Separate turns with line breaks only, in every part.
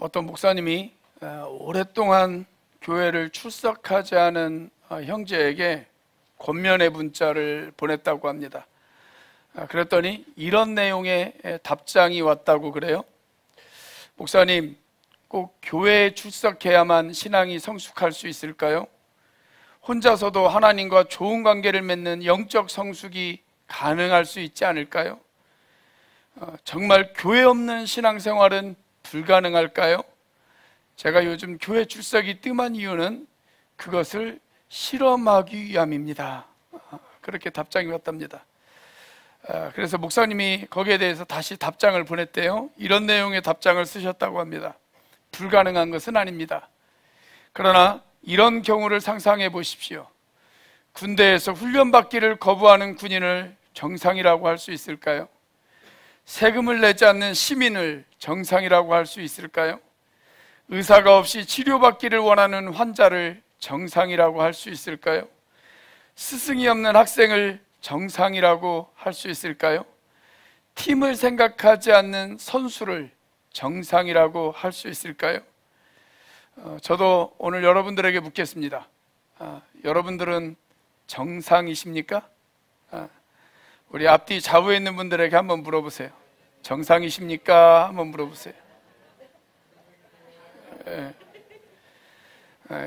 어떤 목사님이 오랫동안 교회를 출석하지 않은 형제에게 권면의 문자를 보냈다고 합니다. 그랬더니 이런 내용의 답장이 왔다고 그래요. 목사님, 꼭 교회에 출석해야만 신앙이 성숙할 수 있을까요? 혼자서도 하나님과 좋은 관계를 맺는 영적 성숙이 가능할 수 있지 않을까요? 정말 교회 없는 신앙생활은 불가능할까요? 제가 요즘 교회 출석이 뜸한 이유는 그것을 실험하기 위함입니다. 그렇게 답장이 왔답니다. 그래서 목사님이 거기에 대해서 다시 답장을 보냈대요. 이런 내용의 답장을 쓰셨다고 합니다. 불가능한 것은 아닙니다. 그러나 이런 경우를 상상해 보십시오. 군대에서 훈련받기를 거부하는 군인을 정상이라고 할 수 있을까요? 세금을 내지 않는 시민을 정상이라고 할 수 있을까요? 의사가 없이 치료받기를 원하는 환자를 정상이라고 할 수 있을까요? 스승이 없는 학생을 정상이라고 할 수 있을까요? 팀을 생각하지 않는 선수를 정상이라고 할 수 있을까요? 저도 오늘 여러분들에게 묻겠습니다. 여러분들은 정상이십니까? 우리 앞뒤 좌우에 있는 분들에게 한번 물어보세요. 정상이십니까? 한번 물어보세요.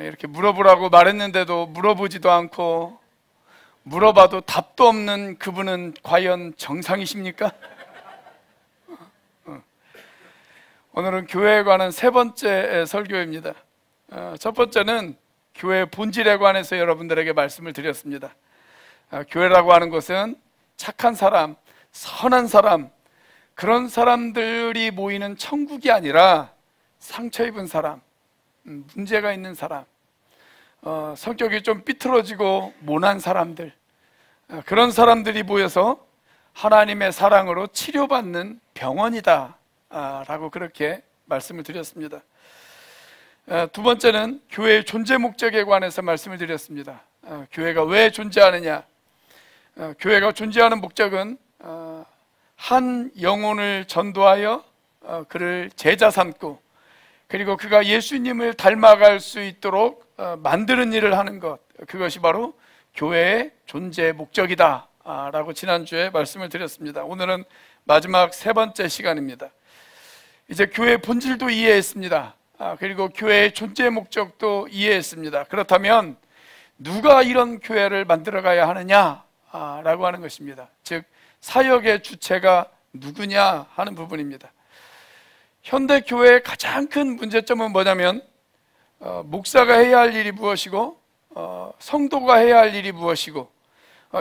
이렇게 물어보라고 말했는데도 물어보지도 않고 물어봐도 답도 없는 그분은 과연 정상이십니까? 오늘은 교회에 관한 세 번째 설교입니다. 첫 번째는 교회 본질에 관해서 여러분들에게 말씀을 드렸습니다. 교회라고 하는 것은 착한 사람, 선한 사람, 그런 사람들이 모이는 천국이 아니라 상처 입은 사람, 문제가 있는 사람, 성격이 좀 삐뚤어지고 모난 사람들, 그런 사람들이 모여서 하나님의 사랑으로 치료받는 병원이다 라고 그렇게 말씀을 드렸습니다. 두 번째는 교회의 존재 목적에 관해서 말씀을 드렸습니다. 교회가 왜 존재하느냐? 교회가 존재하는 목적은 한 영혼을 전도하여 그를 제자 삼고, 그리고 그가 예수님을 닮아갈 수 있도록 만드는 일을 하는 것, 그것이 바로 교회의 존재 목적이다 라고 지난주에 말씀을 드렸습니다. 오늘은 마지막 세 번째 시간입니다. 이제 교회의 본질도 이해했습니다. 그리고 교회의 존재 목적도 이해했습니다. 그렇다면 누가 이런 교회를 만들어 가야 하느냐 라고 하는 것입니다. 즉 사역의 주체가 누구냐 하는 부분입니다. 현대 교회의 가장 큰 문제점은 뭐냐면 목사가 해야 할 일이 무엇이고 성도가 해야 할 일이 무엇이고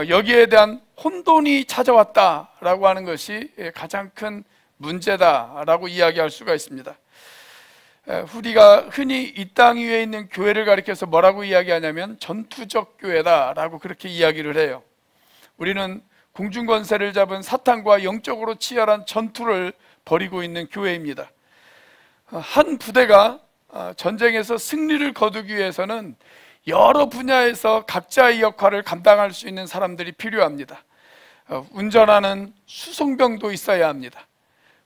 여기에 대한 혼돈이 찾아왔다라고 하는 것이 가장 큰 문제다라고 이야기할 수가 있습니다. 우리가 흔히 이 땅 위에 있는 교회를 가리켜서 뭐라고 이야기하냐면 전투적 교회다라고 그렇게 이야기를 해요. 우리는 공중권세를 잡은 사탄과 영적으로 치열한 전투를 벌이고 있는 교회입니다. 한 부대가 전쟁에서 승리를 거두기 위해서는 여러 분야에서 각자의 역할을 감당할 수 있는 사람들이 필요합니다. 운전하는 수송병도 있어야 합니다.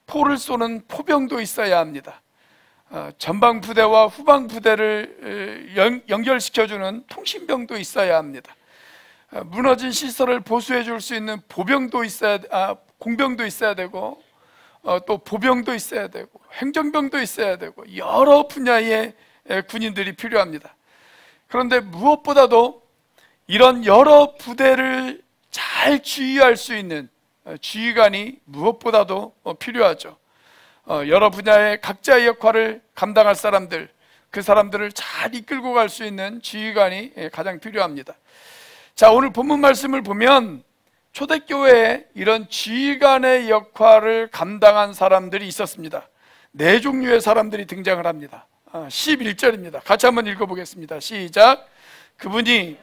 포를 쏘는 포병도 있어야 합니다. 전방 부대와 후방 부대를 연결시켜주는 통신병도 있어야 합니다. 무너진 시설을 보수해 줄 수 있는 공병도 있어야 되고 또 보병도 있어야 되고 행정병도 있어야 되고 여러 분야의 군인들이 필요합니다. 그런데 무엇보다도 이런 여러 부대를 잘 지휘할 수 있는 지휘관이 무엇보다도 필요하죠. 여러 분야의 각자의 역할을 감당할 사람들, 그 사람들을 잘 이끌고 갈 수 있는 지휘관이 가장 필요합니다. 자, 오늘 본문 말씀을 보면 초대교회에 이런 지휘관의 역할을 감당한 사람들이 있었습니다. 네 종류의 사람들이 등장을 합니다. 11절입니다. 같이 한번 읽어보겠습니다. 시작. 그분이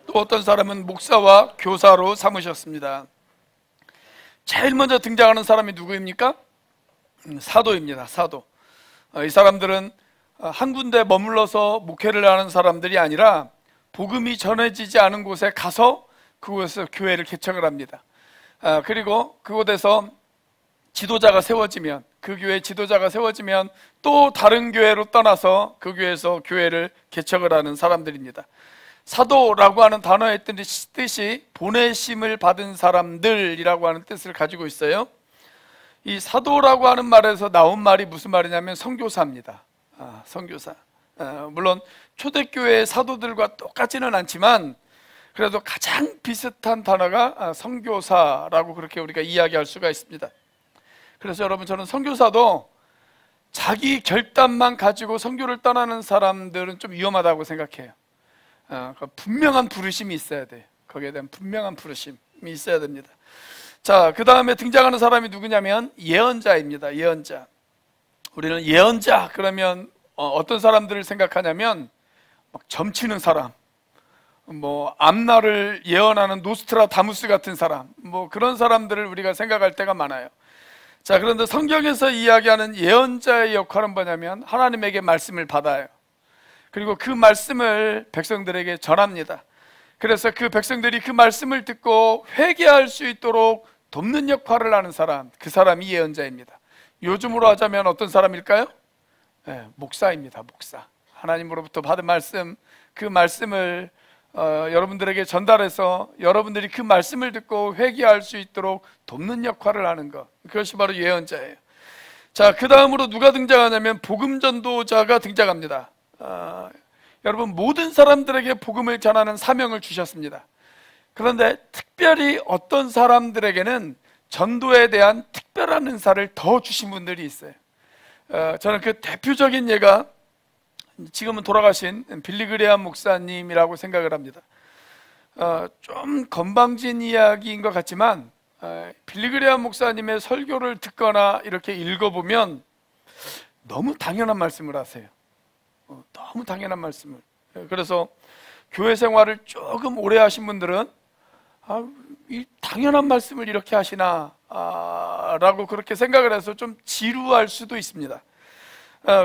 또 어떤 사람은 목사와 교사로 삼으셨습니다. 제일 먼저 등장하는 사람이 누구입니까? 사도입니다. 사도. 이 사람들은 한 군데 머물러서 목회를 하는 사람들이 아니라 복음이 전해지지 않은 곳에 가서 그곳에서 교회를 개척을 합니다. 그리고 그곳에서 지도자가 세워지면, 그 교회 지도자가 세워지면 또 다른 교회로 떠나서 그 교회에서 교회를 개척을 하는 사람들입니다. 사도라고 하는 단어의 뜻이 보내심을 받은 사람들이라고 하는 뜻을 가지고 있어요. 이 사도라고 하는 말에서 나온 말이 무슨 말이냐면 선교사입니다. 선교사. 물론 초대교회의 사도들과 똑같지는 않지만 그래도 가장 비슷한 단어가 선교사라고 그렇게 우리가 이야기할 수가 있습니다. 그래서 여러분, 저는 선교사도 자기 결단만 가지고 선교를 떠나는 사람들은 좀 위험하다고 생각해요. 분명한 부르심이 있어야 돼요. 거기에 대한 분명한 부르심이 있어야 됩니다. 자, 그 다음에 등장하는 사람이 누구냐면 예언자입니다. 예언자. 우리는 예언자 그러면 어떤 사람들을 생각하냐면 막 점치는 사람, 앞날을 예언하는 노스트라다무스 같은 사람, 그런 사람들을 우리가 생각할 때가 많아요. 자, 그런데 성경에서 이야기하는 예언자의 역할은 뭐냐면 하나님에게 말씀을 받아요. 그리고 그 말씀을 백성들에게 전합니다. 그래서 그 백성들이 그 말씀을 듣고 회개할 수 있도록 돕는 역할을 하는 사람, 그 사람이 예언자입니다. 요즘으로 하자면 어떤 사람일까요? 목사입니다. 목사. 하나님으로부터 받은 말씀, 그 말씀을 여러분들에게 전달해서 여러분들이 그 말씀을 듣고 회개할 수 있도록 돕는 역할을 하는 것, 그것이 바로 예언자예요. 자, 그 다음으로 누가 등장하냐면 복음 전도자가 등장합니다. 여러분, 모든 사람들에게 복음을 전하는 사명을 주셨습니다. 그런데 특별히 어떤 사람들에게는 전도에 대한 특별한 은사를 더 주신 분들이 있어요. 저는 그 대표적인 예가 지금은 돌아가신 빌리 그레이엄 목사님이라고 생각을 합니다. 좀 건방진 이야기인 것 같지만 빌리 그레이엄 목사님의 설교를 듣거나 이렇게 읽어보면 너무 당연한 말씀을 하세요. 너무 당연한 말씀을. 그래서 교회 생활을 조금 오래 하신 분들은 이 당연한 말씀을 이렇게 하시나 라고 그렇게 생각을 해서 좀 지루할 수도 있습니다.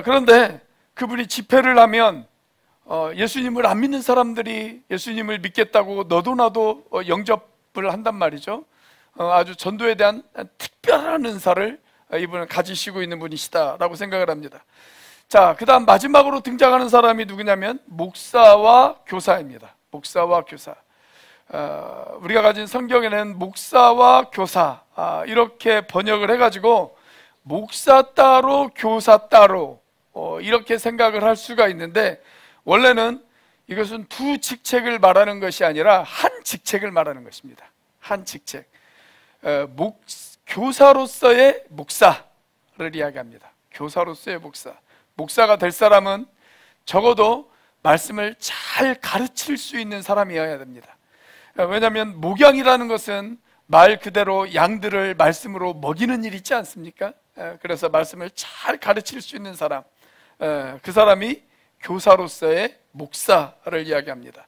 그런데 그분이 집회를 하면 예수님을 안 믿는 사람들이 예수님을 믿겠다고 너도 나도 영접을 한단 말이죠. 아주 전도에 대한 특별한 은사를 이분은 가지시고 있는 분이시다라고 생각을 합니다. 자, 그 다음 마지막으로 등장하는 사람이 누구냐면 목사와 교사입니다. 목사와 교사. 우리가 가진 성경에는 목사와 교사 이렇게 번역을 해가지고 목사 따로 교사 따로 이렇게 생각을 할 수가 있는데, 원래는 이것은 두 직책을 말하는 것이 아니라 한 직책을 말하는 것입니다. 한 직책. 교사로서의 목사를 이야기합니다. 교사로서의 목사. 목사가 될 사람은 적어도 말씀을 잘 가르칠 수 있는 사람이어야 됩니다. 왜냐하면 목양이라는 것은 말 그대로 양들을 말씀으로 먹이는 일이 있지 않습니까? 그래서 말씀을 잘 가르칠 수 있는 사람, 그 사람이 교사로서의 목사를 이야기합니다.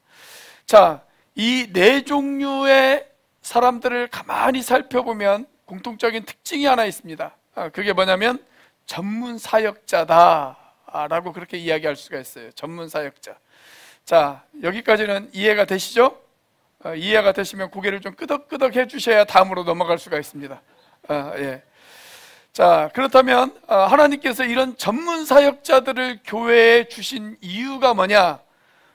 자, 이 네 종류의 사람들을 가만히 살펴보면 공통적인 특징이 하나 있습니다. 그게 뭐냐면 전문 사역자다 라고 그렇게 이야기할 수가 있어요. 전문 사역자. 자, 여기까지는 이해가 되시죠? 이해가 되시면 고개를 좀 끄덕끄덕 해주셔야 다음으로 넘어갈 수가 있습니다. 예. 자, 그렇다면 하나님께서 이런 전문 사역자들을 교회에 주신 이유가 뭐냐?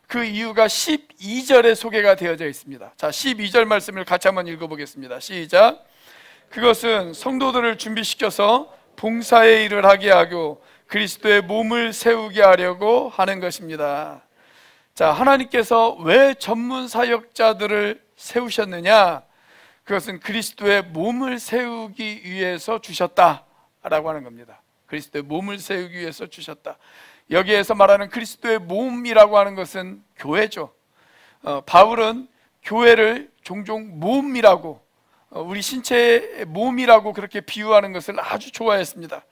그 이유가 12절에 소개가 되어져 있습니다. 자, 12절 말씀을 같이 한번 읽어보겠습니다. 시작. 그것은 성도들을 준비시켜서 봉사의 일을 하게 하고 그리스도의 몸을 세우게 하려고 하는 것입니다. 자, 하나님께서 왜 전문 사역자들을 세우셨느냐? 그것은 그리스도의 몸을 세우기 위해서 주셨다라고 하는 겁니다. 그리스도의 몸을 세우기 위해서 주셨다. 여기에서 말하는 그리스도의 몸이라고 하는 것은 교회죠. 바울은 교회를 종종 몸이라고, 우리 신체의 몸이라고 그렇게 비유하는 것을 아주 좋아했습니다.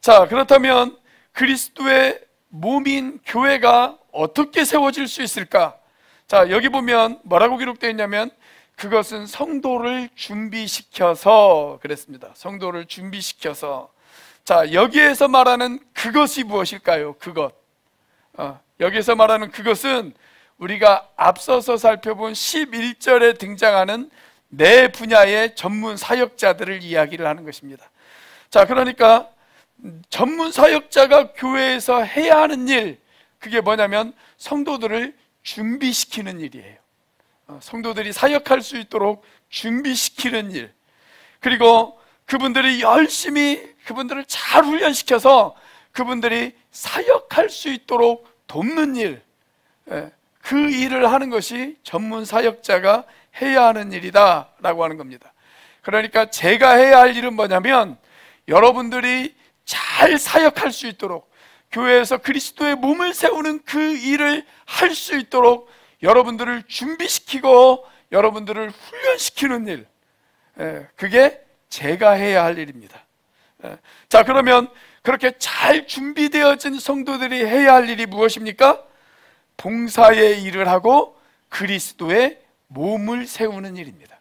자, 그렇다면 그리스도의 몸인 교회가 어떻게 세워질 수 있을까? 자, 여기 보면 뭐라고 기록되어 있냐면 그것은 성도를 준비시켜서 그랬습니다. 성도를 준비시켜서. 자, 여기에서 말하는 그것이 무엇일까요? 그것. 여기에서 말하는 그것은 우리가 앞서서 살펴본 11절에 등장하는 내 분야의 전문 사역자들을 이야기를 하는 것입니다. 자, 그러니까 전문 사역자가 교회에서 해야 하는 일, 그게 뭐냐면 성도들을 준비시키는 일이에요. 성도들이 사역할 수 있도록 준비시키는 일, 그리고 그분들이 열심히 그분들을 잘 훈련시켜서 그분들이 사역할 수 있도록 돕는 일, 그 일을 하는 것이 전문 사역자가 해야 하는 일이다 라고 하는 겁니다. 그러니까 제가 해야 할 일은 뭐냐면 여러분들이 잘 사역할 수 있도록, 교회에서 그리스도의 몸을 세우는 그 일을 할 수 있도록 여러분들을 준비시키고 여러분들을 훈련시키는 일, 그게 제가 해야 할 일입니다. 자, 그러면 그렇게 잘 준비되어진 성도들이 해야 할 일이 무엇입니까? 봉사의 일을 하고 그리스도의 몸을 세우는 일입니다.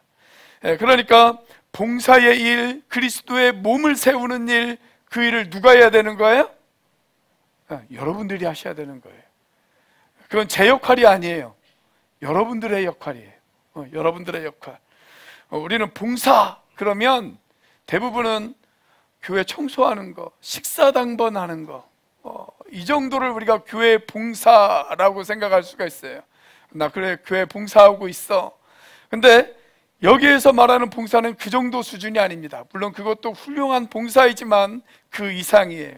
그러니까 봉사의 일, 그리스도의 몸을 세우는 일, 그 일을 누가 해야 되는 거예요? 여러분들이 하셔야 되는 거예요. 그건 제 역할이 아니에요. 여러분들의 역할이에요. 여러분들의 역할. 우리는 봉사 그러면 대부분은 교회 청소하는 거, 식사당번하는 거, 이 정도를 우리가 교회 봉사라고 생각할 수가 있어요. 나 그래 교회 봉사하고 있어. 근데 여기에서 말하는 봉사는 그 정도 수준이 아닙니다. 물론 그것도 훌륭한 봉사이지만 그 이상이에요.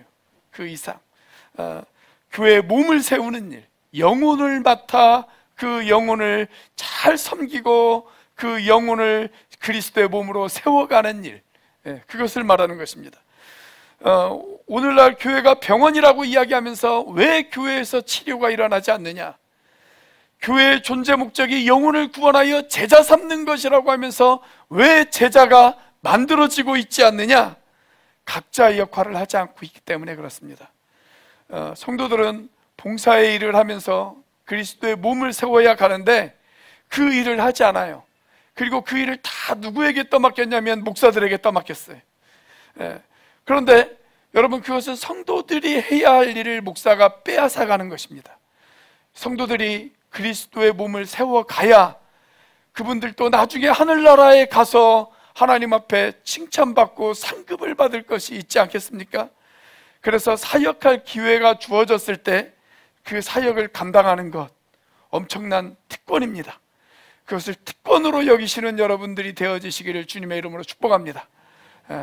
그 이상. 교회의 몸을 세우는 일, 영혼을 맡아 그 영혼을 잘 섬기고 그 영혼을 그리스도의 몸으로 세워가는 일, 그것을 말하는 것입니다. 오늘날 교회가 병원이라고 이야기하면서 왜 교회에서 치료가 일어나지 않느냐, 교회의 존재 목적이 영혼을 구원하여 제자 삼는 것이라고 하면서 왜 제자가 만들어지고 있지 않느냐, 각자의 역할을 하지 않고 있기 때문에 그렇습니다. 성도들은 봉사의 일을 하면서 그리스도의 몸을 세워야 가는데 그 일을 하지 않아요. 그리고 그 일을 다 누구에게 떠맡겼냐면 목사들에게 떠맡겼어요. 그런데 여러분, 그것은 성도들이 해야 할 일을 목사가 빼앗아가는 것입니다. 성도들이 그리스도의 몸을 세워가야 그분들도 나중에 하늘나라에 가서 하나님 앞에 칭찬받고 상급을 받을 것이 있지 않겠습니까? 그래서 사역할 기회가 주어졌을 때 그 사역을 감당하는 것, 엄청난 특권입니다. 그것을 특권으로 여기시는 여러분들이 되어지시기를 주님의 이름으로 축복합니다.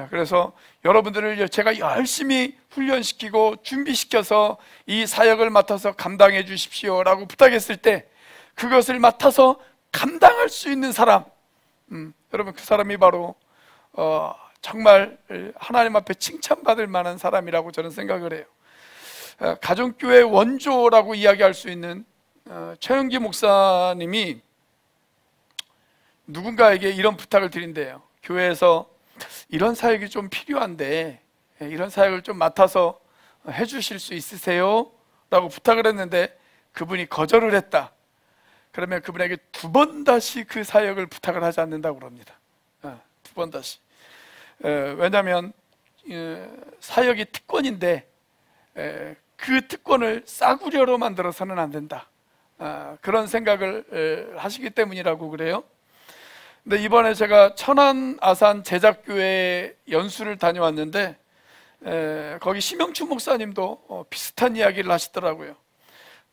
그래서 여러분들을 제가 열심히 훈련시키고 준비시켜서 이 사역을 맡아서 감당해 주십시오 라고 부탁했을 때 그것을 맡아서 감당할 수 있는 사람, 여러분, 그 사람이 바로 정말 하나님 앞에 칭찬받을 만한 사람이라고 저는 생각을 해요. 가정교회 원조라고 이야기할 수 있는 최영기 목사님이 누군가에게 이런 부탁을 드린대요. 교회에서 이런 사역이 좀 필요한데 이런 사역을 좀 맡아서 해주실 수 있으세요? 라고 부탁을 했는데 그분이 거절을 했다. 그러면 그분에게 두 번 다시 그 사역을 부탁을 하지 않는다고 그럽니다. 두 번 다시. 왜냐하면 사역이 특권인데 그 특권을 싸구려로 만들어서는 안 된다. 그런 생각을 하시기 때문이라고 그래요. 근데 이번에 제가 천안 아산 제작교회 연수를 다녀왔는데 거기 심영춘 목사님도 비슷한 이야기를 하시더라고요.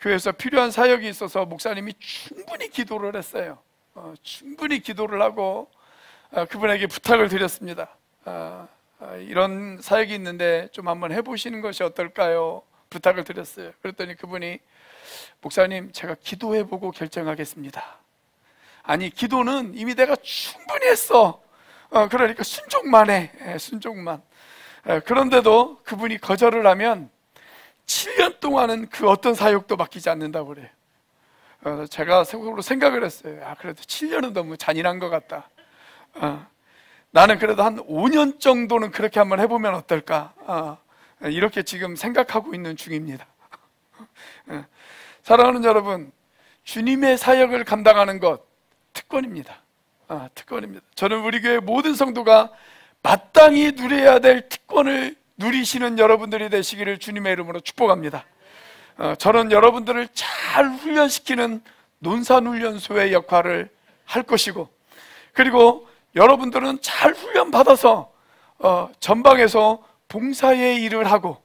교회에서 필요한 사역이 있어서 목사님이 충분히 기도를 했어요. 충분히 기도를 하고 그분에게 부탁을 드렸습니다. 이런 사역이 있는데 좀 한번 해보시는 것이 어떨까요? 부탁을 드렸어요. 그랬더니 그분이, 목사님, 제가 기도해보고 결정하겠습니다. 아니, 기도는 이미 내가 충분히 했어. 그러니까 순종만 해. 순종만. 그런데도 그분이 거절을 하면 7년 동안은 그 어떤 사역도 맡기지 않는다고 그래요. 제가 속으로 생각을 했어요. 그래도 7년은 너무 잔인한 것 같다. 나는 그래도 한 5년 정도는 그렇게 한번 해보면 어떨까. 이렇게 지금 생각하고 있는 중입니다. 사랑하는 여러분, 주님의 사역을 감당하는 것 특권입니다. 특권입니다. 저는 우리 교회 모든 성도가 마땅히 누려야 될 특권을 누리시는 여러분들이 되시기를 주님의 이름으로 축복합니다. 저는 여러분들을 잘 훈련시키는 논산훈련소의 역할을 할 것이고, 그리고 여러분들은 잘 훈련받아서 전방에서 봉사의 일을 하고,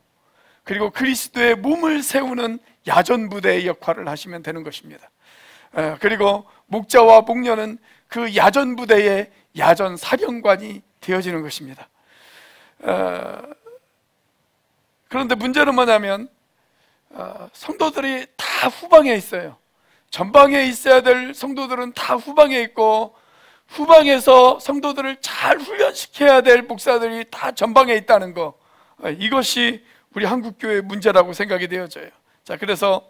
그리고 그리스도의 몸을 세우는 야전부대의 역할을 하시면 되는 것입니다. 그리고 목자와 목녀는 그 야전부대의 야전사령관이 되어지는 것입니다. 그런데 문제는 뭐냐면 성도들이 다 후방에 있어요. 전방에 있어야 될 성도들은 다 후방에 있고, 후방에서 성도들을 잘 훈련시켜야 될 목사들이 다 전방에 있다는 거, 이것이 우리 한국교회의 문제라고 생각이 되어져요. 자, 그래서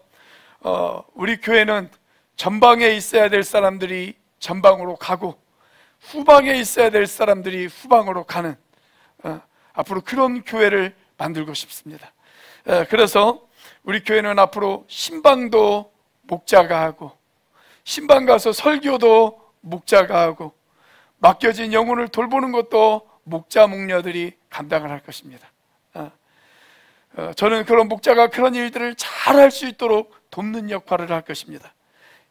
우리 교회는 전방에 있어야 될 사람들이 전방으로 가고, 후방에 있어야 될 사람들이 후방으로 가는 앞으로 그런 교회를 만들고 싶습니다. 그래서 우리 교회는 앞으로 신방도 목자가 하고, 신방 가서 설교도 목자가 하고, 맡겨진 영혼을 돌보는 것도 목자 목녀들이 감당을 할 것입니다. 저는 그런 목자가 그런 일들을 잘 할 수 있도록 돕는 역할을 할 것입니다.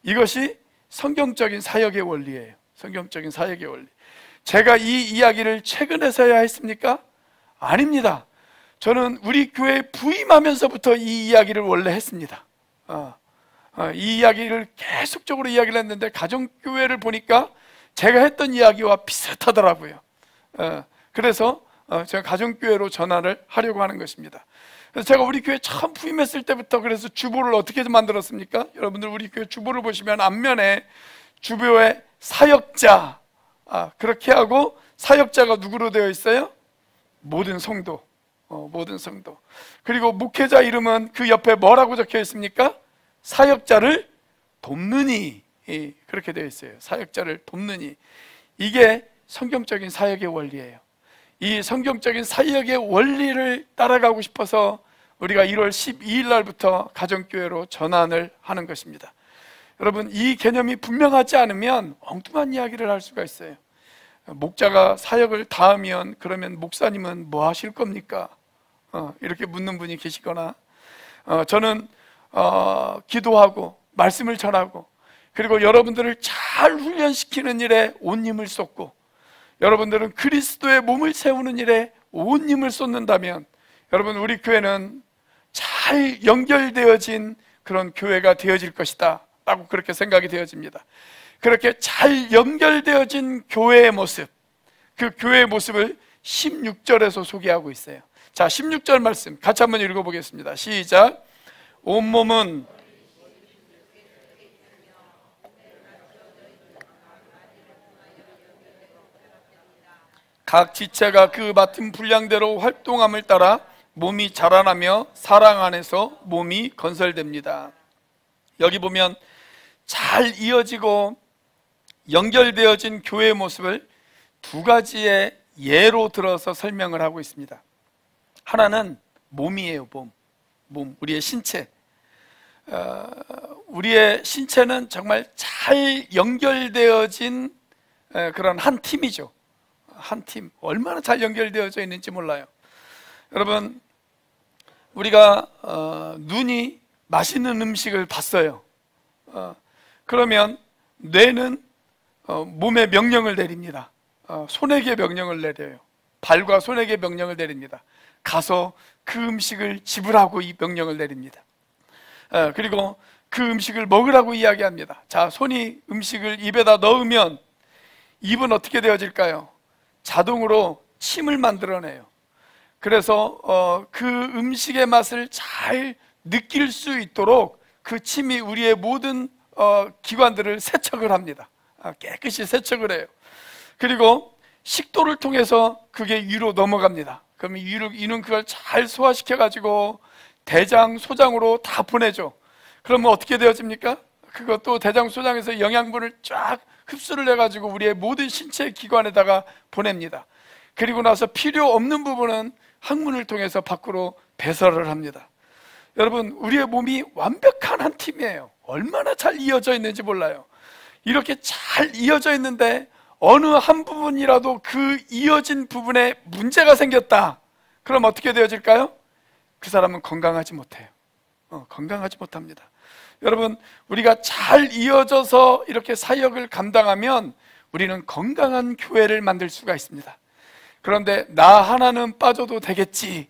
이것이 성경적인 사역의 원리예요. 성경적인 사역의 원리. 제가 이 이야기를 최근에서야 했습니까? 아닙니다. 저는 우리 교회에 부임하면서부터 이 이야기를 원래 했습니다. 이 이야기를 계속적으로 이야기를 했는데, 가정교회를 보니까 제가 했던 이야기와 비슷하더라고요. 그래서 제가 가정교회로 전환을 하려고 하는 것입니다. 그래서 제가 우리 교회 처음 부임했을 때부터, 그래서 주보를 어떻게 만들었습니까? 여러분들 우리 교회 주보를 보시면 앞면에 주보에 사역자, 그렇게 하고, 사역자가 누구로 되어 있어요? 모든 성도. 모든 성도. 그리고 목회자 이름은 그 옆에 뭐라고 적혀 있습니까? 사역자를 돕느니, 그렇게 되어 있어요. 사역자를 돕느니. 이게 성경적인 사역의 원리예요. 이 성경적인 사역의 원리를 따라가고 싶어서 우리가 1월 12일 날부터 가정교회로 전환을 하는 것입니다. 여러분, 이 개념이 분명하지 않으면 엉뚱한 이야기를 할 수가 있어요. 목자가 사역을 다 하면 그러면 목사님은 뭐 하실 겁니까? 이렇게 묻는 분이 계시거나, 저는 기도하고 말씀을 전하고, 그리고 여러분들을 잘 훈련시키는 일에 온 힘을 쏟고, 여러분들은 그리스도의 몸을 세우는 일에 온 힘을 쏟는다면, 여러분 우리 교회는 잘 연결되어진 그런 교회가 되어질 것이다 라고 그렇게 생각이 되어집니다. 그렇게 잘 연결되어진 교회의 모습, 그 교회의 모습을 16절에서 소개하고 있어요. 자, 16절 말씀 같이 한번 읽어보겠습니다. 시작. 온몸은 각 지체가 그 맡은 분량대로 활동함을 따라 몸이 자라나며 사랑 안에서 몸이 건설됩니다. 여기 보면 잘 이어지고 연결되어진 교회의 모습을 두 가지의 예로 들어서 설명을 하고 있습니다. 하나는 몸이에요. 몸, 우리의 신체. 우리의 신체는 정말 잘 연결되어진 그런 한 팀이죠. 한 팀. 얼마나 잘 연결되어져 있는지 몰라요. 여러분, 우리가 눈이 맛있는 음식을 봤어요. 그러면 뇌는 몸에 명령을 내립니다. 손에게 명령을 내려요. 발과 손에게 명령을 내립니다. 가서 그 음식을 지불하고 이 명령을 내립니다. 그리고 그 음식을 먹으라고 이야기합니다. 자, 손이 음식을 입에다 넣으면 입은 어떻게 되어질까요? 자동으로 침을 만들어내요. 그래서 그 음식의 맛을 잘 느낄 수 있도록 그 침이 우리의 모든 기관들을 세척을 합니다. 깨끗이 세척을 해요. 그리고 식도를 통해서 그게 위로 넘어갑니다. 그러면 이는 그걸 잘 소화시켜가지고 대장, 소장으로 다 보내죠. 그러면 어떻게 되어집니까? 그것도 대장, 소장에서 영양분을 쫙 흡수를 해가지고 우리의 모든 신체 기관에다가 보냅니다. 그리고 나서 필요 없는 부분은 항문을 통해서 밖으로 배설을 합니다. 여러분, 우리의 몸이 완벽한 한 팀이에요. 얼마나 잘 이어져 있는지 몰라요. 이렇게 잘 이어져 있는데 어느 한 부분이라도 그 이어진 부분에 문제가 생겼다. 그럼 어떻게 되어질까요? 그 사람은 건강하지 못해요. 건강하지 못합니다. 여러분, 우리가 잘 이어져서 이렇게 사역을 감당하면 우리는 건강한 교회를 만들 수가 있습니다. 그런데 나 하나는 빠져도 되겠지,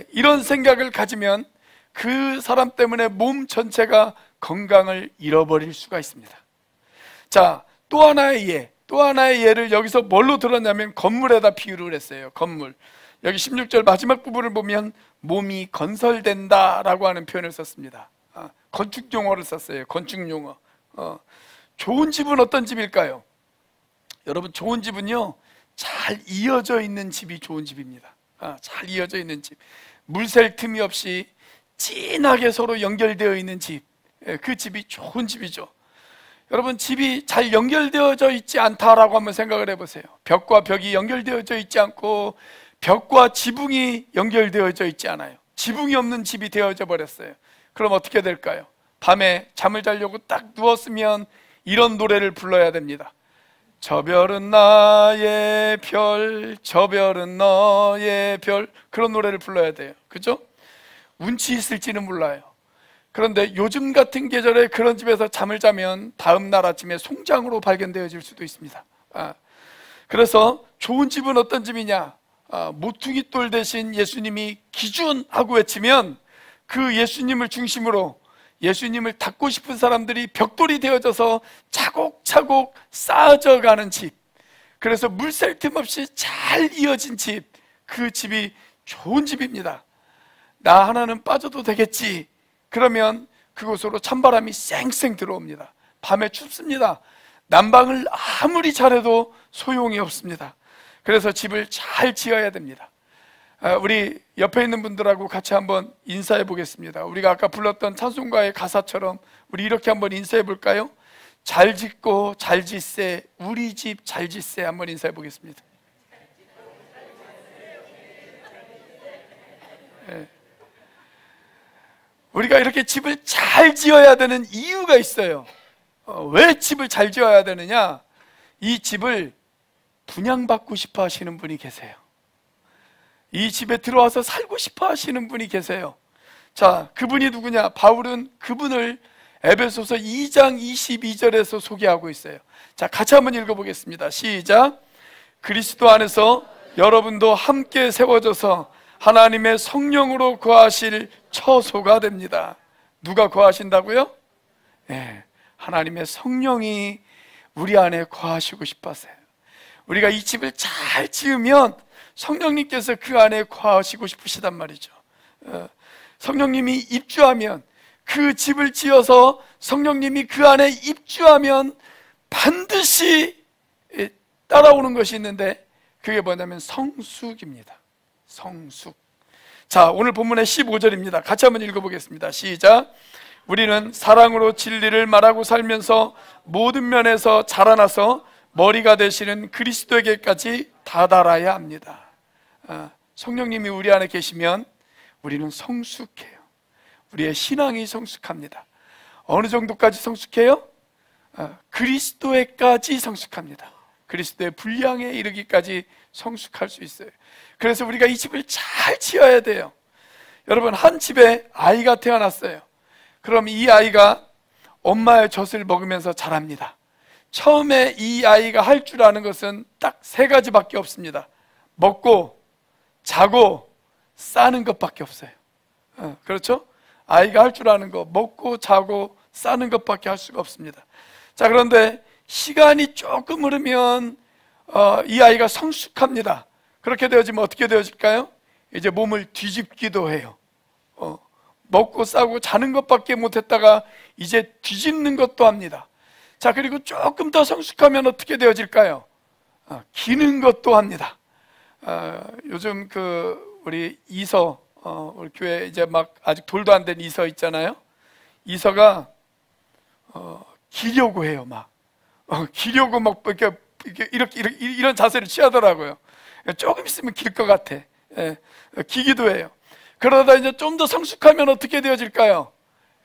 이런 생각을 가지면 그 사람 때문에 몸 전체가 건강을 잃어버릴 수가 있습니다. 자, 또 하나의 예를 여기서 뭘로 들었냐면 건물에다 비유를 했어요. 건물. 여기 16절 마지막 부분을 보면 몸이 건설된다 라고 하는 표현을 썼습니다. 건축 용어를 썼어요. 건축 용어. 좋은 집은 어떤 집일까요? 여러분, 좋은 집은요, 잘 이어져 있는 집이 좋은 집입니다. 잘 이어져 있는 집, 물샐 틈이 없이 진하게 서로 연결되어 있는 집, 그 집이 좋은 집이죠. 여러분, 집이 잘 연결되어져 있지 않다라고 한번 생각을 해보세요. 벽과 벽이 연결되어져 있지 않고 벽과 지붕이 연결되어져 있지 않아요. 지붕이 없는 집이 되어져 버렸어요. 그럼 어떻게 될까요? 밤에 잠을 자려고 딱 누웠으면 이런 노래를 불러야 됩니다. 저 별은 나의 별, 저 별은 너의 별. 그런 노래를 불러야 돼요. 그죠? 운치 있을지는 몰라요. 그런데 요즘 같은 계절에 그런 집에서 잠을 자면 다음 날 아침에 송장으로 발견되어질 수도 있습니다. 그래서 좋은 집은 어떤 집이냐? 모퉁이 돌 대신 예수님이 기준하고 외치면 그 예수님을 중심으로 예수님을 닫고 싶은 사람들이 벽돌이 되어져서 차곡차곡 쌓아져 가는 집, 그래서 물샐 틈 없이 잘 이어진 집, 그 집이 좋은 집입니다. 나 하나는 빠져도 되겠지, 그러면 그곳으로 찬바람이 쌩쌩 들어옵니다. 밤에 춥습니다. 난방을 아무리 잘해도 소용이 없습니다. 그래서 집을 잘 지어야 됩니다. 우리 옆에 있는 분들하고 같이 한번 인사해 보겠습니다. 우리가 아까 불렀던 찬송가의 가사처럼 우리 이렇게 한번 인사해 볼까요? 잘 짓고 잘 짓세, 우리 집 잘 짓세. 한번 인사해 보겠습니다. 우리가 이렇게 집을 잘 지어야 되는 이유가 있어요. 왜 집을 잘 지어야 되느냐? 이 집을 분양받고 싶어 하시는 분이 계세요. 이 집에 들어와서 살고 싶어 하시는 분이 계세요. 자, 그분이 누구냐? 바울은 그분을 에베소서 2장 22절에서 소개하고 있어요. 자, 같이 한번 읽어보겠습니다. 시작. 그리스도 안에서 여러분도 함께 세워져서 하나님의 성령으로 거하실 처소가 됩니다. 누가 거하신다고요? 네, 하나님의 성령이 우리 안에 거하시고 싶어서요. 우리가 이 집을 잘 지으면 성령님께서 그 안에 거하시고 싶으시단 말이죠. 성령님이 입주하면, 그 집을 지어서 성령님이 그 안에 입주하면 반드시 따라오는 것이 있는데, 그게 뭐냐면 성숙입니다. 성숙. 자, 오늘 본문의 15절입니다. 같이 한번 읽어보겠습니다. 시작. 우리는 사랑으로 진리를 말하고 살면서 모든 면에서 자라나서 머리가 되시는 그리스도에게까지 다다라야 합니다. 성령님이 우리 안에 계시면 우리는 성숙해요. 우리의 신앙이 성숙합니다. 어느 정도까지 성숙해요? 그리스도에까지 성숙합니다. 그리스도의 분량에 이르기까지 성숙할 수 있어요. 그래서 우리가 이 집을 잘 지어야 돼요. 여러분, 한 집에 아이가 태어났어요. 그럼 이 아이가 엄마의 젖을 먹으면서 자랍니다. 처음에 이 아이가 할 줄 아는 것은 딱 3가지밖에 없습니다. 먹고, 자고, 싸는 것밖에 없어요. 그렇죠? 아이가 할 줄 아는 거, 먹고, 자고, 싸는 것밖에 할 수가 없습니다. 자, 그런데 시간이 조금 흐르면 이 아이가 성숙합니다. 그렇게 되어지면 어떻게 되어질까요? 이제 몸을 뒤집기도 해요. 먹고 싸고 자는 것밖에 못했다가 이제 뒤집는 것도 합니다. 자, 그리고 조금 더 성숙하면 어떻게 되어질까요? 기는 것도 합니다. 요즘 우리 이서, 우리 교회 이제 막 아직 돌도 안 된 이서 있잖아요. 이서가 기려고 해요. 기려고 막 이렇게 이런 자세를 취하더라고요. 조금 있으면 길 것 같아. 기기도 해요. 그러다 이제 좀 더 성숙하면 어떻게 되어질까요?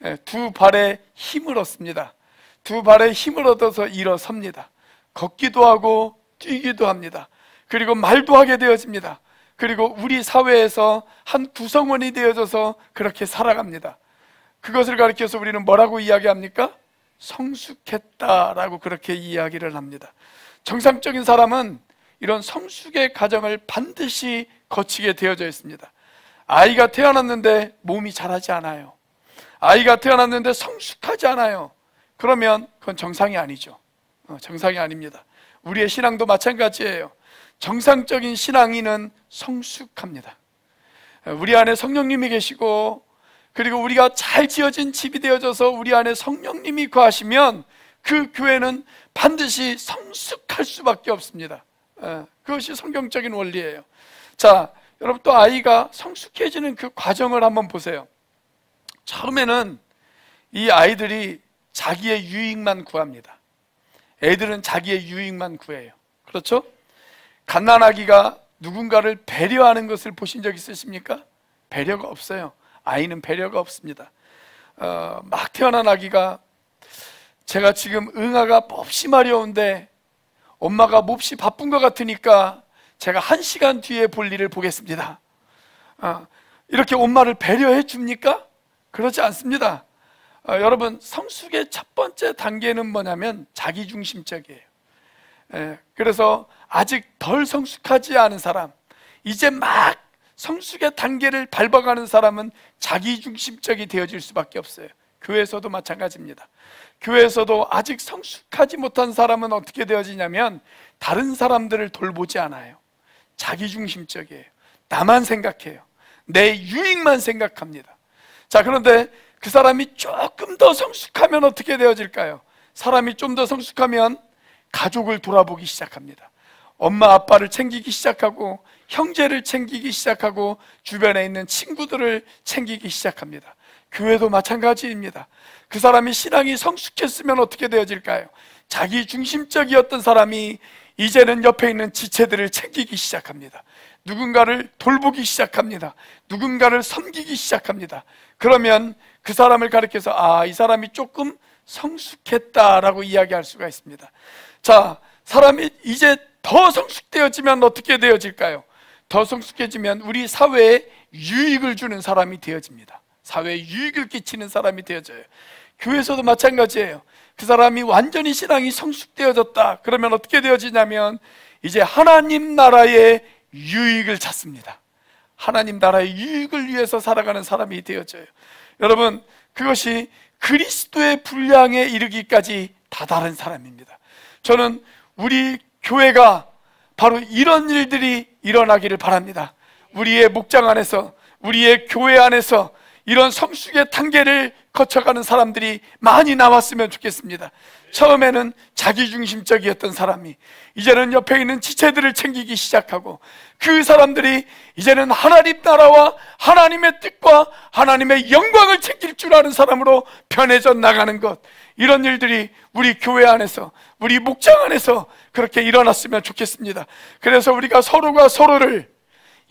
2발에 힘을 얻습니다. 2발에 힘을 얻어서 일어섭니다. 걷기도 하고 뛰기도 합니다. 그리고 말도 하게 되어집니다. 그리고 우리 사회에서 한 구성원이 되어져서 그렇게 살아갑니다. 그것을 가리켜서 우리는 뭐라고 이야기합니까? 성숙했다라고 그렇게 이야기를 합니다. 정상적인 사람은 이런 성숙의 과정을 반드시 거치게 되어져 있습니다. 아이가 태어났는데 몸이 자라지 않아요. 아이가 태어났는데 성숙하지 않아요. 그러면 그건 정상이 아니죠. 정상이 아닙니다. 우리의 신앙도 마찬가지예요. 정상적인 신앙인은 성숙합니다. 우리 안에 성령님이 계시고, 그리고 우리가 잘 지어진 집이 되어져서 우리 안에 성령님이 거하시면 그 교회는 반드시 성숙할 수밖에 없습니다. 그것이 성경적인 원리예요. 자, 여러분, 또 아이가 성숙해지는 그 과정을 한번 보세요. 처음에는 이 아이들이 자기의 유익만 구합니다. 애들은 자기의 유익만 구해요. 그렇죠? 갓난아기가 누군가를 배려하는 것을 보신 적 있으십니까? 배려가 없어요. 아이는 배려가 없습니다. 막 태어난 아기가, 제가 지금 응아가 몹시 마려운데 엄마가 몹시 바쁜 것 같으니까 제가 1시간 뒤에 볼 일을 보겠습니다. 이렇게 엄마를 배려해 줍니까? 그러지 않습니다. 여러분, 성숙의 첫 번째 단계는 뭐냐면 자기중심적이에요. 그래서 아직 덜 성숙하지 않은 사람, 이제 막 성숙의 단계를 밟아가는 사람은 자기중심적이 되어질 수밖에 없어요. 교회에서도 마찬가지입니다. 교회에서도 아직 성숙하지 못한 사람은 어떻게 되어지냐면 다른 사람들을 돌보지 않아요. 자기중심적이에요. 나만 생각해요. 내 유익만 생각합니다. 자, 그런데 그 사람이 조금 더 성숙하면 어떻게 되어질까요? 사람이 좀 더 성숙하면 가족을 돌아보기 시작합니다. 엄마 아빠를 챙기기 시작하고, 형제를 챙기기 시작하고, 주변에 있는 친구들을 챙기기 시작합니다. 교회도 마찬가지입니다. 그 사람이 신앙이 성숙했으면 어떻게 되어질까요? 자기중심적이었던 사람이 이제는 옆에 있는 지체들을 챙기기 시작합니다. 누군가를 돌보기 시작합니다. 누군가를 섬기기 시작합니다. 그러면 그 사람을 가리켜서 이 사람이 조금 성숙했다라고 이야기할 수가 있습니다. 자, 사람이 이제 더 성숙되어지면 어떻게 되어질까요? 더 성숙해지면 우리 사회에 유익을 주는 사람이 되어집니다. 사회에 유익을 끼치는 사람이 되어져요. 교회에서도 마찬가지예요. 그 사람이 완전히 신앙이 성숙되어졌다. 그러면 어떻게 되어지냐면 이제 하나님 나라의 유익을 찾습니다. 하나님 나라의 유익을 위해서 살아가는 사람이 되어져요. 여러분, 그것이 그리스도의 분량에 이르기까지 다다른 사람입니다. 저는 우리 교회가 바로 이런 일들이 일어나기를 바랍니다. 우리의 목장 안에서, 우리의 교회 안에서 이런 성숙의 단계를 거쳐가는 사람들이 많이 나왔으면 좋겠습니다. 처음에는 자기중심적이었던 사람이 이제는 옆에 있는 지체들을 챙기기 시작하고, 그 사람들이 이제는 하나님 나라와 하나님의 뜻과 하나님의 영광을 챙길 줄 아는 사람으로 변해져 나가는 것, 이런 일들이 우리 교회 안에서, 우리 목장 안에서 그렇게 일어났으면 좋겠습니다. 그래서 우리가 서로가 서로를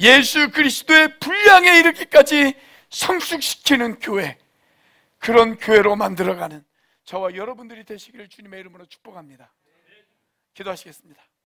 예수 그리스도의 분량에 이르기까지 성숙시키는 교회, 그런 교회로 만들어가는 저와 여러분들이 되시기를 주님의 이름으로 축복합니다. 기도하시겠습니다.